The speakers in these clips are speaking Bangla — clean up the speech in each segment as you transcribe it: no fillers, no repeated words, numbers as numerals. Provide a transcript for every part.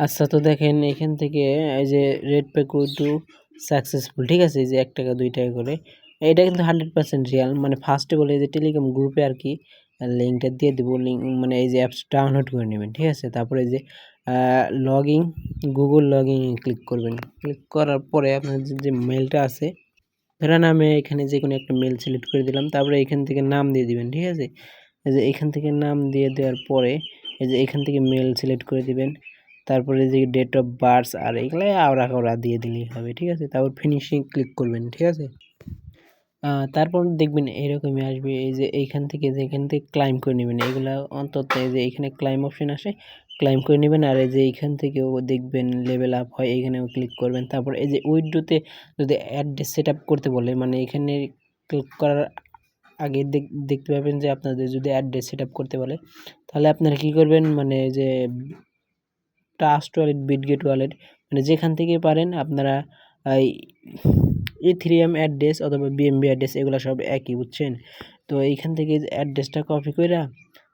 আচ্ছা, তো দেখেন এখান থেকে এই যে রেড পেকো টু সাকসেসফুল, ঠিক আছে, এই যে 1 টাকা 2 টাকা করে, এটা কিন্তু 100% রিয়াল। মানে ফার্স্টে বলে যে টেলিগ্রাম গ্রুপে আর কি লিঙ্কটা দিয়ে দেবো, লিঙ্ক মানে এই যে অ্যাপস ডাউনলোড করে নেবেন, ঠিক আছে। তারপরে যে log in, Google log in click করবেন। ক্লিক করার পরে আপনার যে মেলটা আছে, ধরেন আমি এখানে যে কোনো একটা মেল সিলেক্ট করে দিলাম। তারপরে এখান থেকে নাম দিয়ে দিবেন, ঠিক আছে। এই যে এখান থেকে নাম দিয়ে দেওয়ার পরে এই যে এখান থেকে মেল সিলেক্ট করে দিবেন। তারপরে যে ডেট অফ বার্থ আর এগুলো আওরা দিয়ে দিলেই হবে, ঠিক আছে। তারপর ফিনিশিং ক্লিক করবেন, ঠিক আছে। তারপর দেখবেন এরকমই আসবে, এই যে এইখান থেকে যেখান থেকে ক্লাইম করে নেবেন এগুলা অন্তত, এই যে এখানে ক্লাইম অপশন আসে, ক্লাইম করে নেবেন। আর এই যে এইখান থেকেও দেখবেন লেভেল আপ হয়, এইখানেও ক্লিক করবেন। তারপর এই যে উইড্রোতে যদি অ্যাড্রেস সেট আপ করতে বলে, মানে এখানে ক্লিক করার আগে দেখতে পাবেন যে আপনাদের যদি অ্যাড্রেস সেট আপ করতে বলে, তাহলে আপনারা কী করবেন, মানে যে ট্রাস্ট ওয়ালেট, বিটগেট ওয়ালেট, মানে যেখান থেকে পারেন আপনারা এই ইথেরিয়াম অ্যাড্রেস অথবা বিএমবি অ্যাড্রেস এগুলো সব একই, বুঝছেন। তো এইখান থেকে অ্যাড্রেসটা কপি কইরা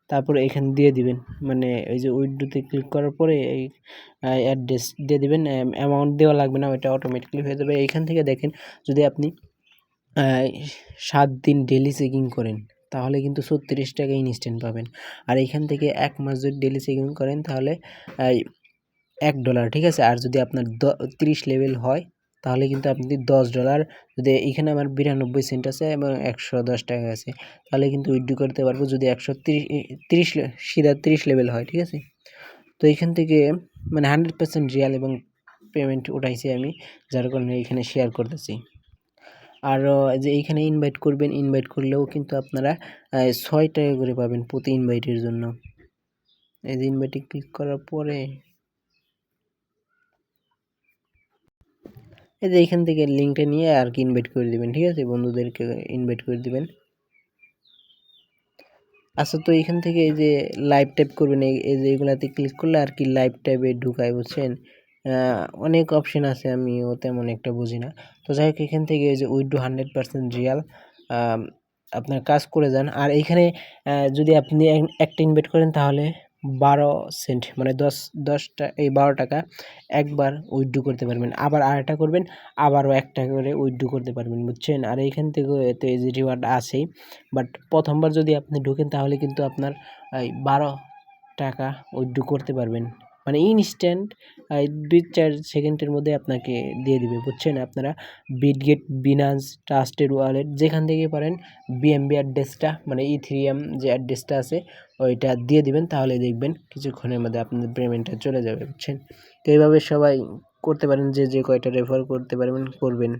তারপরে এখানে দিয়ে দিবেন। মানে এই যে উইড্রোতে ক্লিক করার পরে এই অ্যাড্রেস দিয়ে দিবেন। অ্যামাউন্ট দেওয়া লাগবে না, ওইটা অটোমেটিক্যালি হয়ে যাবে। এইখান থেকে দেখেন যদি আপনি 7 দিন ডেইলি চেকিং করেন তাহলে কিন্তু 36 টাকা ইনস্ট্যান্ট পাবেন। আর এইখান থেকে 1 মাস যদি ডেইলি চেকিং করেন তাহলে $1, ঠিক আছে। আর যদি আপনার 30 লেভেল হয় তাহলে কিন্তু আপনি $10, যদি এখানে আমার 92 সেন্ট আছে এবং 110 টাকা আছে, তাহলে কিন্তু উইথড্র করতে পারবো যদি 130 সিধা 30 লেভেল হয়, ঠিক আছে। তো এইখান থেকে মানে 100% রিয়াল এবং পেমেন্ট উঠাইছি আমি, যার কারণে এখানে শেয়ার করতেছি। আর যে এইখানে ইনভাইট করবেন, ইনভাইট করলেও কিন্তু আপনারা 6 টাকা করে পাবেন প্রতি ইনভাইটের জন্য। এই যে ইনভাইটে ক্লিক করার পরে এই যে এইখান থেকে লিঙ্কটা নিয়ে আর কি ইনভাইট করে দিবেন, ঠিক আছে, বন্ধুদেরকে ইনভাইট করে দিবেন। আচ্ছা, তো এইখান থেকে এই যে লাইভ টাইপ করবেন, এই যে এগুলাতে ক্লিক করলে আর কি লাইভ টাইপে ঢুকায়, বুঝছেন। অনেক অপশন আছে, আমিও তেমন একটা বুঝি না। তো যাই হোক, এখান থেকে এই যে উইথড্র 100% রিয়াল আপনার কাজ করে যান। আর এইখানে যদি আপনি একটা ইনভাইট করেন তাহলে 12 সেন্ট মানে 12 টাকা একবার উইথড্র করতে পারবেন। আবার আরেকটা করবেন, আবারও 1 টাকা করে উইথড্র করতে পারবেন, বুঝছেন। আর এইখান থেকেও তো এই যে রিওয়ার্ড আছেই, বাট প্রথমবার যদি আপনি ঢোকেন তাহলে কিন্তু আপনার 12 টাকা উইথড্র করতে পারবেন, মানে ইনস্ট্যান্ট 2-4 সেকেন্ডের মধ্যে আপনাকে দিয়ে দিবে, বুঝছেন। আপনারা বিটগেট, বিনান্স, ট্রাস্টেড ওয়ালেট যেখান থেকে পারেন বিএমবি অ্যাড্রেসটা মানে ইথেরিয়াম যে অ্যাড্রেসটা আছে ওইটা দিয়ে দিবেন, তাহলে দেখবেন কিছুক্ষণের মধ্যে আপনাদের পেমেন্টটা চলে যাবে, বুঝছেন। তো এইভাবে সবাই করতে পারেন, যে কয়টা রেফার করতে পারবেন করবেন।